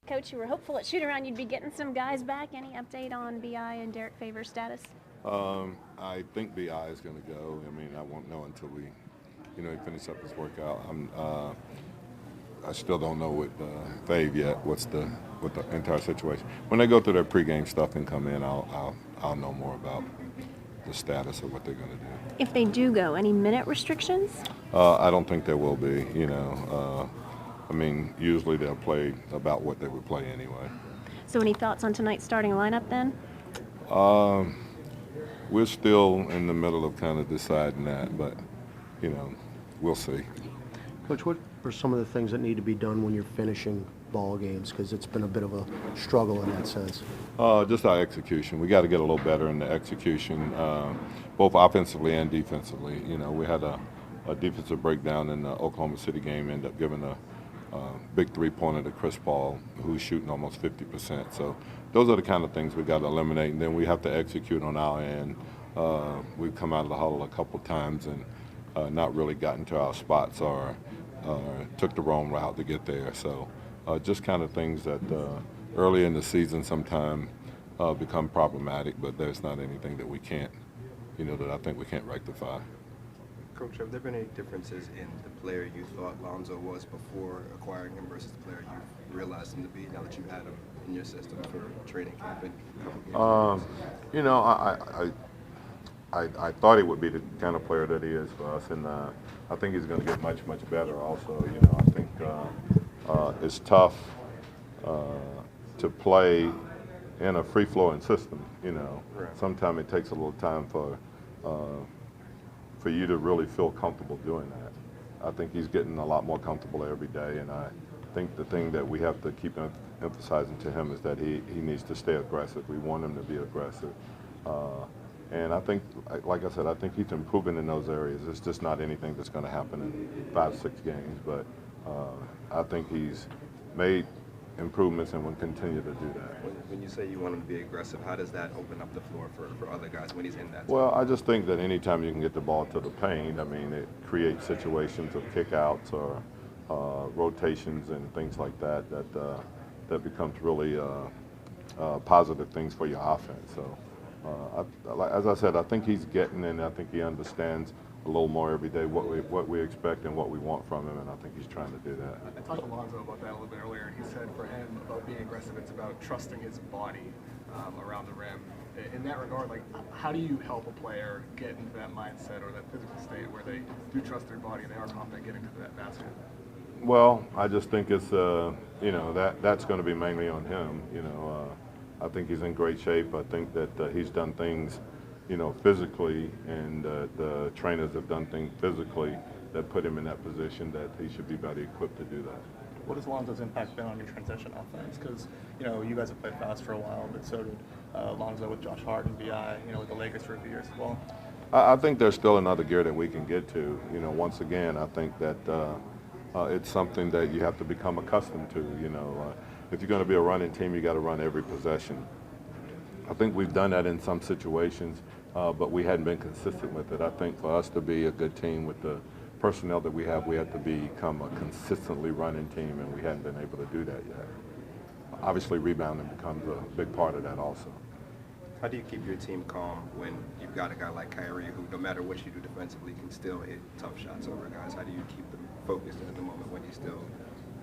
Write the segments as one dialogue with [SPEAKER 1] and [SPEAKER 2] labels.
[SPEAKER 1] Coach, you were hopeful at shoot-around you'd be getting some guys back. Any update on BI and Derek Favors' status?
[SPEAKER 2] I think BI is going to go. I mean, I won't know until he finish up his workout. I still don't know with Fave yet. What the entire situation. When they go through their pregame stuff and come in, I'll know more about the status of what they're going to do.
[SPEAKER 1] If they do go, any minute restrictions?
[SPEAKER 2] I don't think there will be. I mean, usually they'll play about what they would play anyway.
[SPEAKER 1] So any thoughts on tonight's starting lineup then?
[SPEAKER 2] We're still in the middle of kind of deciding that, but, we'll see.
[SPEAKER 3] Coach, what are some of the things that need to be done when you're finishing ball games? Because it's been a bit of a struggle in that sense.
[SPEAKER 2] Just our execution. We got to get a little better in the execution, both offensively and defensively. We had a defensive breakdown in the Oklahoma City game, ended up giving a big three-pointer to Chris Paul, who's shooting almost 50%. So those are the kind of things we got to eliminate, and then we have to execute on our end. We've come out of the huddle a couple times and not really gotten to our spots or took the wrong route to get there. So just kind of things that early in the season sometime become problematic, but there's not anything that we can't, that I think we can't rectify.
[SPEAKER 4] Coach, have there been any differences in the player you thought Lonzo was before acquiring him versus the player you realized him to be now that you've had him in your system for training camp and
[SPEAKER 2] I thought he would be the kind of player that he is for us, and I think he's going to get much, much better also. I think it's tough to play in a free-flowing system.
[SPEAKER 4] Right.
[SPEAKER 2] Sometimes it takes a little time for you to really feel comfortable doing that. I think he's getting a lot more comfortable every day, and I think the thing that we have to keep emphasizing to him is that he needs to stay aggressive. We want him to be aggressive. And I think, like I said, I think he's improving in those areas. It's just not anything that's going to happen in 5-6 games, but I think he's made improvements and will continue to do that.
[SPEAKER 4] When you say you want him to be aggressive, how does that open up the floor for other guys when he's in that?
[SPEAKER 2] Well, I just think that anytime you can get the ball to the paint, I mean, it creates situations of kickouts or rotations and things like that that becomes really positive things for your offense. So, as I said, I think he's getting, and I think he understands a little more every day what we expect and what we want from him, and I think he's trying to do that.
[SPEAKER 5] I talked to Lonzo about that a little bit earlier, and he said for him about being aggressive, it's about trusting his body around the rim. In that regard, like, how do you help a player get into that mindset or that physical state where they do trust their body and they are confident getting to that basket?
[SPEAKER 2] Well, I just think it's that's going to be mainly on him. I think he's in great shape. I think that he's done things, physically, and the trainers have done things physically that put him in that position that he should be better equipped to do that.
[SPEAKER 5] What has Lonzo's impact been on your transition offense? Because, you guys have played fast for a while, but so did Lonzo with Josh Hart and BI, with the Lakers for a few years as well.
[SPEAKER 2] I think there's still another gear that we can get to. Once again, I think that it's something that you have to become accustomed to. If you're going to be a running team, you got to run every possession. I think we've done that in some situations, but we hadn't been consistent with it. I think for us to be a good team with the personnel that we have to become a consistently running team, and we hadn't been able to do that yet. Obviously, rebounding becomes a big part of that also.
[SPEAKER 4] How do you keep your team calm when you've got a guy like Kyrie who, no matter what you do defensively, can still hit tough shots over guys? How do you keep them focused at the moment when you're still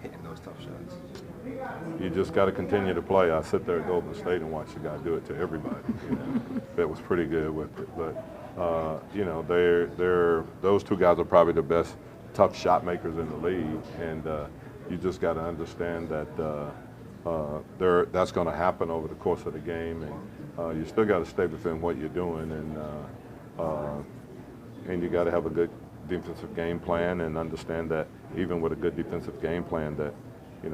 [SPEAKER 4] hitting those tough shots?
[SPEAKER 2] You just got to continue to play. I sit there at Golden State and watch the guy do it to everybody. That was pretty good with it. But those two guys are probably the best tough shot makers in the league, and you just got to understand that that's going to happen over the course of the game, and you still got to stay within what you're doing, and you got to have a good defensive game plan and understand that even with a good defensive game plan that,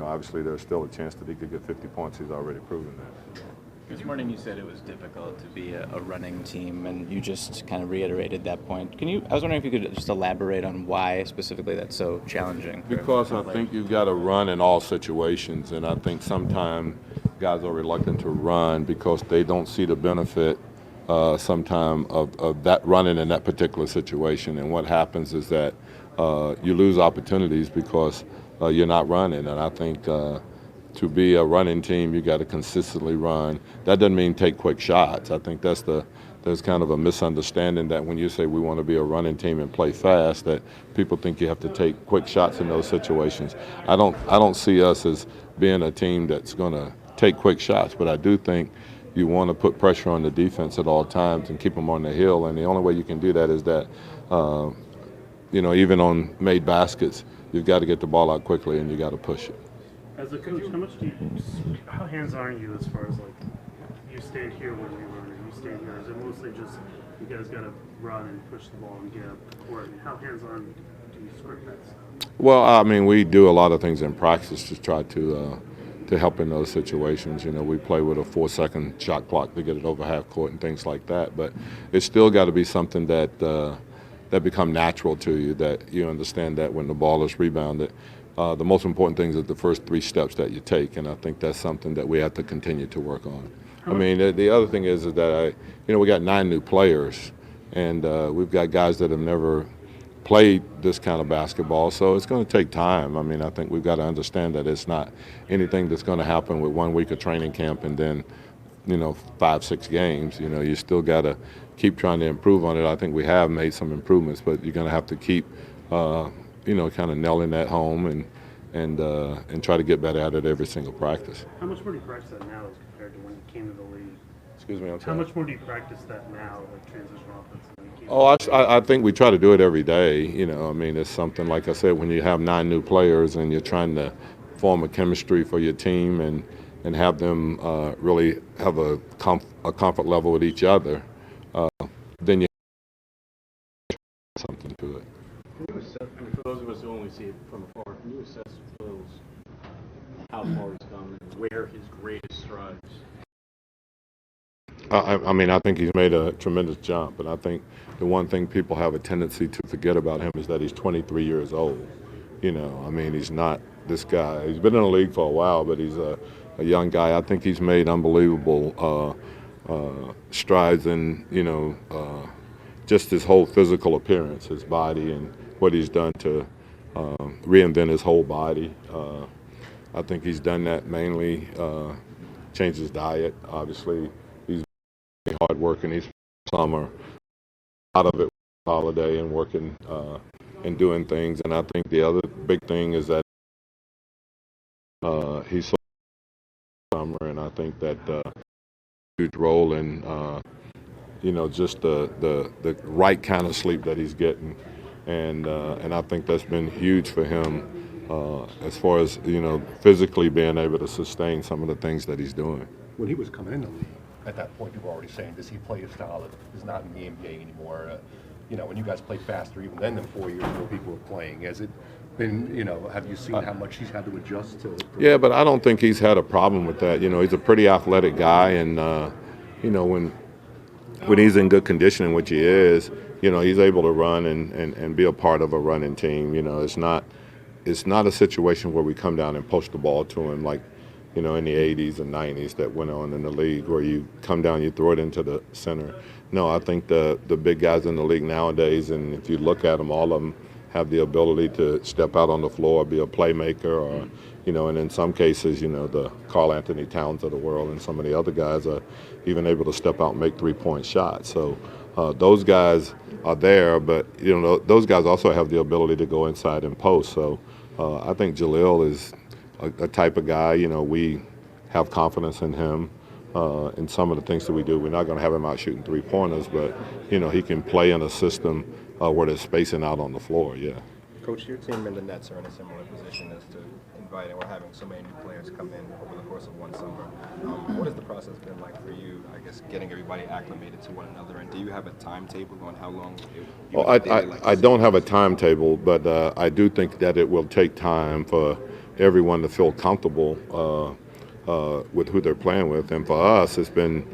[SPEAKER 2] obviously there's still a chance that he could get 50 points. He's already proven that.
[SPEAKER 6] This morning you said it was difficult to be a running team, and you just kind of reiterated that point. I was wondering if you could just elaborate on why specifically that's so challenging?
[SPEAKER 2] Because I think you've got to run in all situations, and I think sometimes guys are reluctant to run because they don't see the benefit sometime of that running in that particular situation. And what happens is that you lose opportunities because you're not running. And I think to be a running team, you got to consistently run. That doesn't mean take quick shots. I think there's kind of a misunderstanding that when you say we want to be a running team and play fast, that people think you have to take quick shots in those situations. I don't see us as being a team that's going to take quick shots, but I do think you want to put pressure on the defense at all times and keep them on the heel, and the only way you can do that is that, even on made baskets, you've got to get the ball out quickly and you got to push it.
[SPEAKER 7] As a coach, how hands-on are you as far as like you stand here when we run and you stand here? Is it mostly just you guys got to run and push the ball and get up the court? I mean, how hands-on do you script that stuff?
[SPEAKER 2] Well, I mean, we do a lot of things in practice to try to help in those situations. We play with a 4-second shot clock to get it over half court and things like that. But it's still got to be something that become natural to you, that you understand that when the ball is rebounded, the most important thing is the first 3 steps that you take, and I think that's something that we have to continue to work on. I mean, the other thing is that we got 9 new players, and we've got guys that have never played this kind of basketball, so it's going to take time. I mean, I think we've got to understand that it's not anything that's going to happen with 1 week of training camp and then 5-6 games. You still got to keep trying to improve on it. I think we have made some improvements, but you're going to have to keep kind of nailing that home and try to get better at it every single practice.
[SPEAKER 7] How much more do you practice that now as compared to when you came to the league?
[SPEAKER 2] Excuse me, I'm
[SPEAKER 7] How
[SPEAKER 2] sorry.
[SPEAKER 7] much more do you practice that now, like transitional offense?
[SPEAKER 2] I think we try to do it every day. I mean, it's something, like I said, when you have 9 new players and you're trying to form a chemistry for your team and have them really have a comfort level with each other, then you have something to it.
[SPEAKER 8] Can you assess, for those of us who only see it from afar, can you assess Phil's how far he's come and where his greatest strides?
[SPEAKER 2] I mean, I think he's made a tremendous jump, but I think the one thing people have a tendency to forget about him is that he's 23 years old. I mean, he's not this guy. He's been in the league for a while, but he's a young guy. I think he's made unbelievable strides in, just his whole physical appearance, his body, and what he's done to reinvent his whole body. I think he's done that mainly, changed his diet, obviously. He's very hard working. He's summer, out of it with holiday and working and doing things. And I think the other big thing is that he's so summer, and I think that huge role in just the right kind of sleep that he's getting, and I think that's been huge for him as far as physically being able to sustain some of the things that he's doing.
[SPEAKER 9] When he was coming in the league, at that point you were already saying, does he play a style that is not in the NBA anymore? When you guys played faster even then than 4 years ago people were playing. Has it been, have you seen how much he's had to adjust to?
[SPEAKER 2] Yeah, but I don't think he's had a problem with that. He's a pretty athletic guy, and when he's in good condition, which he is, he's able to run and be a part of a running team. It's not a situation where we come down and post the ball to him like, in the 80s and 90s that went on in the league, where you come down, you throw it into the center. No, I think the big guys in the league nowadays, and if you look at them, all of them have the ability to step out on the floor, be a playmaker, or, and in some cases, the Karl Anthony Towns of the world and some of the other guys are even able to step out and make 3-point shots. So those guys are there, but, those guys also have the ability to go inside and post. So I think Jaleel is a type of guy, we have confidence in him in some of the things that we do. We're not going to have him out shooting 3-pointers, but, he can play in a system where there's spacing out on the floor, yeah.
[SPEAKER 4] Coach, your team and the Nets are in a similar position as to inviting or having so many new players come in over the course of one summer. What has the process been like for you, I guess, getting everybody acclimated to one another? And do you have a timetable on how long
[SPEAKER 2] I don't have a timetable, but I do think that it will take time for everyone to feel comfortable with who they're playing with. And for us, it's been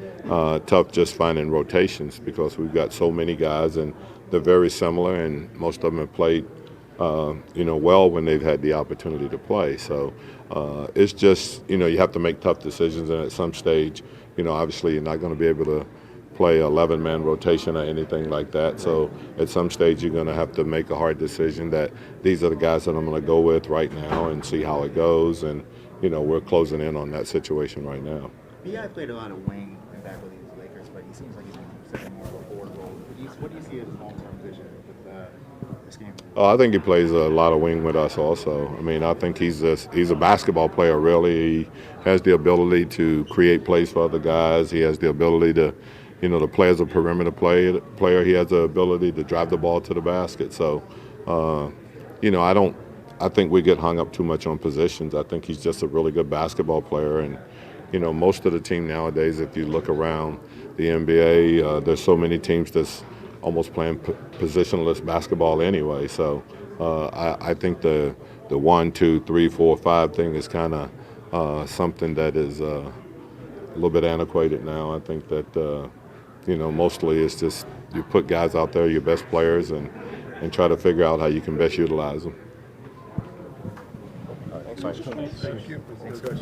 [SPEAKER 2] tough just finding rotations because we've got so many guys, and they're very similar, and most of them have played well when they've had the opportunity to play. So it's just, you have to make tough decisions, and at some stage, obviously you're not going to be able to play 11-man rotation or anything like that. So at some stage you're going to have to make a hard decision that these are the guys that I'm going to go with right now and see how it goes. And we're closing in on that situation right now.
[SPEAKER 10] B.I. played a lot of wing back with these Lakers, but he seems like he's been considered more of a forward role. What do you see as his long-term vision with this game?
[SPEAKER 2] I think he plays a lot of wing with us also. I mean, I think he's a basketball player, really. He has the ability to create plays for other guys. He has the ability to, to play as a perimeter player. He has the ability to drive the ball to the basket. So, I think we get hung up too much on positions. I think he's just a really good basketball player. And, most of the team nowadays, if you look around the NBA, there's so many teams that's almost playing positionless basketball anyway. So I think the 1, 2, 3, 4, 5 thing is kind of something that is a little bit antiquated now. I think that, mostly it's just you put guys out there, your best players, and try to figure out how you can best utilize them.
[SPEAKER 4] Thanks, Coach.
[SPEAKER 5] Thank you. Thanks, Coach.